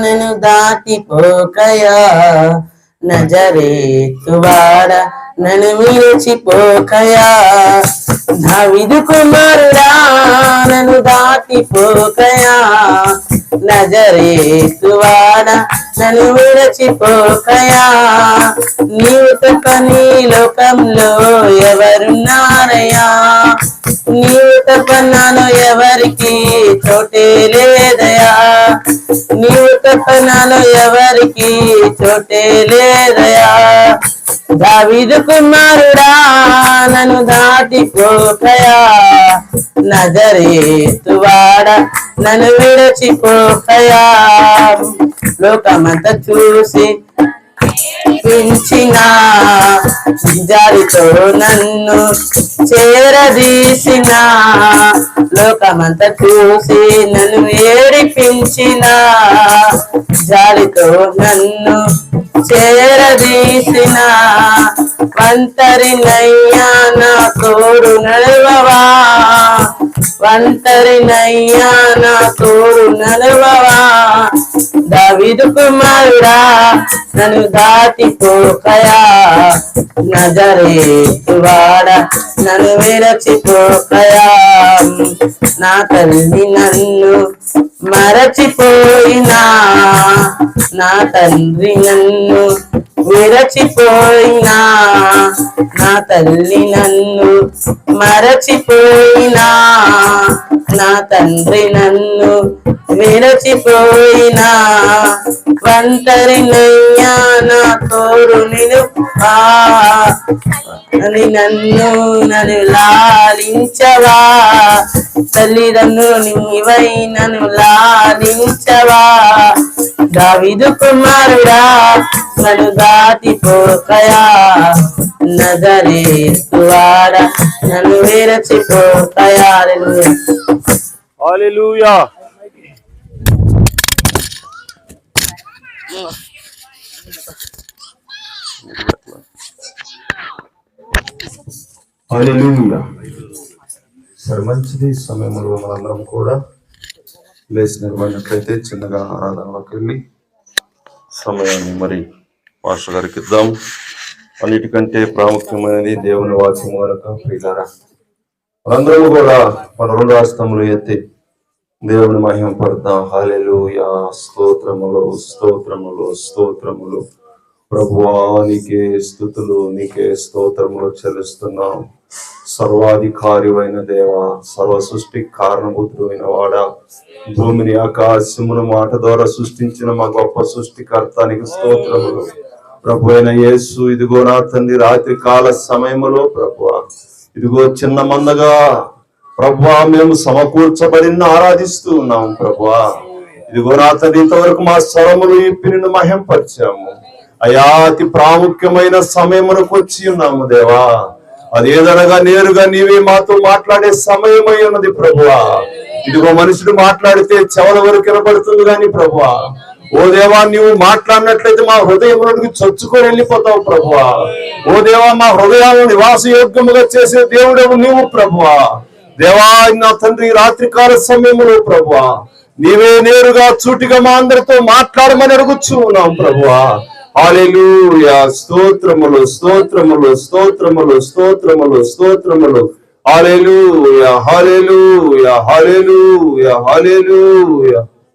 నన్ను దాటిపోకయా, నజరేతువాడ నన్ను విడిచిపోకయా. దావీదు కుమారుడా నన్ను దాటిపోకయా, నజరేతువాడ నన్ను విడిచిపోకయా. నీవు తప్ప నీ లోకంలో ఎవరున్నారయ్యా, నీవు తప్ప నాలో ఎవరికి చోటే లేదయా, నీవు తప్ప నాలో ఎవరికి చోటే లేదయా. దావీదు కుమారుడా నన్ను దాటిపోకయా, నజరేతువాడ నన్ను విడిచిపోకయా. లోకమంతా చూసి పెంచిన జారితో నన్ను చేరదీసిన, లోకమంతా చూసి నన్ను ఏడిపించిన జాలితో నన్ను చేరదీసిన. ఒంటరినయ్యా నా తోడు నడవవా, ఒంటరినయ్యా నా తోడు నడవవా. దావీదు కుమారుడా నన్ను దాటిపోకయా, నజరేతువాడ నన్ను విడిచిపోకయా. నా తల్లి నన్ను మరచిపోయినా, నా తండ్రి నన్ను విరచిపోయినా, నా తల్లి నన్ను మరచిపోయినా, నా తండ్రి నన్ను విరచిపోయినా. ఒంటరినయ్యా నా తోడు నిలుపా, నన్ను లాలించవా, తల్లిదండ్రులు నీవై నన్ను లాలించవా. దావీదు కుమారుడా నన్ను దాటిపోకయా, నజరేతువాడ నన్ను విడిచిపోకయా. హల్లెలూయా. హల్లెలూయా. సరే, మంచిది. సమయంలో మనందరం కూడా లేచి నిలబడినట్లయితే చిన్నగా ఆరాధనలోకి వెళ్ళి సమయాన్ని మరి మాస్టర్ గారికి ఇద్దాం. అన్నిటికంటే ప్రాముఖ్యమైనది దేవుని వాక్యం వరకు ప్రియులారా, మనందరూ కూడా మన రెండు హస్తములు ఎత్తి దేవుని మహిమ పడతాం. హల్లెలూయా. స్తోత్రములు స్తోత్రములు స్తోత్రములు ప్రభువా, నీకే స్తుతులు, నీకే స్తోత్రములు చెల్లిస్తున్నాం. సర్వాధికారి అయిన దేవ, సర్వ సృష్టి కారణభూతుడు అయిన వాడా, భూమిని ఆకాశమును మాట ద్వారా సృష్టించిన మా గొప్ప సృష్టికర్తానికి స్తోత్రములు. ప్రభు అయిన యేసు, ఇదిగో నా తండ్రి రాత్రి కాల సమయములో ప్రభువా, ఇదిగో చిన్న మందగా ప్రభువా మేము సమకూర్చబడి ఆరాధిస్తూ ఉన్నాము. ప్రభువా, ఇదిగో నా తండ్రి ఇంతవరకు మా స్వరములు ఇప్పి నిన్ను మహింపరిచాము అయా. అతి ప్రాముఖ్యమైన సమయమునకు వచ్చి ఉన్నాము దేవా. అదేదనగా నేరుగా నీవే మాతో మాట్లాడే సమయమై ఉన్నది ప్రభువా. ఇదిగో మనుషుడు మాట్లాడితే చెవుల వరకు వినపడుతుంది కానీ ప్రభువా, ఓ దేవా నీవు మాట్లాడినట్లయితే మా హృదయంలోకి చొచ్చుకొని వెళ్ళిపోతావు ప్రభువా. ఓ దేవా, మా హృదయాలను నివాసయోగ్యముగా చేసే దేవుడవు నీవు ప్రభువా. దేవా నా తండ్రి, రాత్రికాల సమయంలో ప్రభువా నీవే నేరుగా చూటిగా మా అందరితో మాట్లాడమని అడుగుచూ ఉన్నాం ప్రభువా. హల్లెలూయా. స్తోత్రములు స్తోత్రములు స్తోత్రములు స్తోత్రములు స్తోత్రములు. హల్లెలూయా హల్లెలూయా హల్లెలూయా హల్లెలూయా.